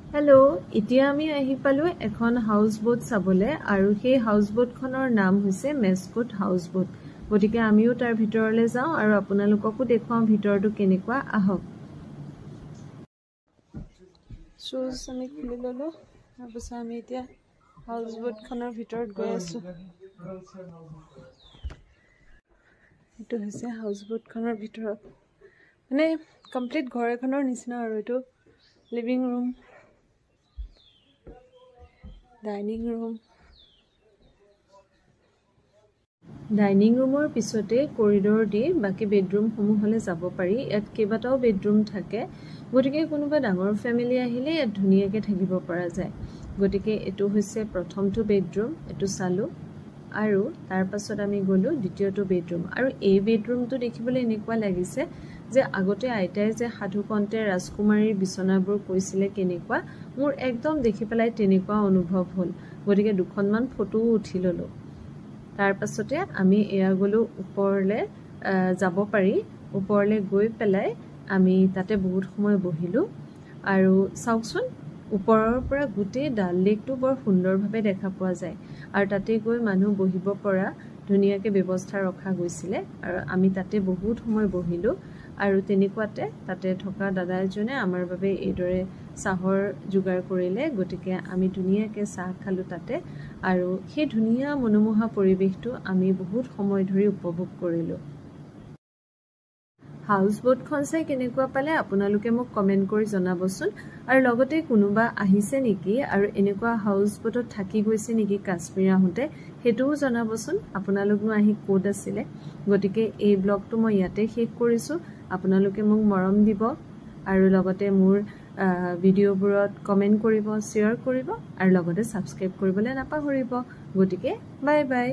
hello' এতিয়া আমি আহি পালো এখন হাউস বোট চাবলে আৰু সেই হাউস বোটখনৰ নাম হৈছে মেস্কট হাউস বোট গতিকে আমিও তাৰ ভিতৰলৈ যাওঁ আৰু আপোনালোককো দেখুৱাম ভিতৰটো কেনেকুৱা আহক শুজ আমি খুলি ললো তাৰপিছত আমি এতিয়া হাউস বোটখনৰ ভিতৰত গৈ আছো এইটো হৈছে হাউস বোটখনৰ ভিতৰত মানে কমপ্লিট ঘৰ এখনৰ নিচিনা আৰু এইটো লিভিং ৰুম ডাইনিং ৰুমৰ পিছতে কৰিডৰ দি বাকি বেডৰুমসমূহলৈ যাব পাৰি ইয়াত কেইবাটাও বেডৰুম থাকে গতিকে কোনোবা ডাঙৰ ফ্যামিলি আহিলে ইয়াত ধুনীয়াকৈ থাকিব পৰা যায় গতিকে এটো হৈছে প্ৰথমটো বেডৰুম এটো চালো আৰু তাৰ পাছত আমি গলো দ্বিতীয়টো বেডৰুম আৰু এই বেডৰুমটো দেখিবলৈ এনেকুৱা লাগিছে যে আগতে আইতাই যে সাধু কন্তে ৰাজকুমাৰীৰ বিছনাবোৰ কৈছিলে কেনেকুৱা মোৰ একদম দেখি পেলাই তেনেকুৱা অনুভৱ হ'ল গতিকে দুখনমান ফটো উঠি ললো তাৰ পাছতে আমি এয়া গলো ওপৰলে যাব পাৰি ওপৰলে গৈ পেলাই আমি তাতে বহুত সময় বহিলো আৰু চাওকচোন ওপৰৰ পৰা গুটে ডাল লেকটো বৰ সুন্দৰভাৱে দেখা পোৱা যায় আৰু তাতে গৈ মানুহ বহিব পৰা ধুনীয়াকৈ ব্যৱস্থা ৰখা গৈছিলে আৰু আমি তাতে বহুত সময় বহিলো আৰু তেনেকুৱাতে তাতে থকা দাদা এজনে আমাৰ বাবে এইদৰে চাহৰ যোগাৰ কৰিলে গতিকে আমি ধুনীয়াকৈ চাহ খালো তাতে আৰু সেই ধুনীয়া মনোমোহা পৰিবেশটো আমি বহুত সময় ধৰি উপভোগ কৰিলো হাউস বোটখন চাই কেনেকুৱা পালে আপোনালোকে মোক কমেন্ট কৰি জনাবচোন আৰু লগতে কোনোবা আহিছে নেকি আৰু এনেকুৱা হাউস বোটত থাকি গৈছে নেকি কাশ্মীৰ আহোতে হেতুও জনাবচোন আপোনালোকনো আহি কোড আছিলে গতিকে এই ব্লগটো মই ইয়াতে শেষ কৰিছো আপোনালোকে মোক মৰম দিব আৰু লগতে মোৰ ভিডিঅ'বোৰত কমেন্ট কৰিব শ্বেয়াৰ কৰিব আৰু লগতে সাবস্ক্ৰাইব কৰিবলৈ নাপাহৰিব গতিকে বাই বাই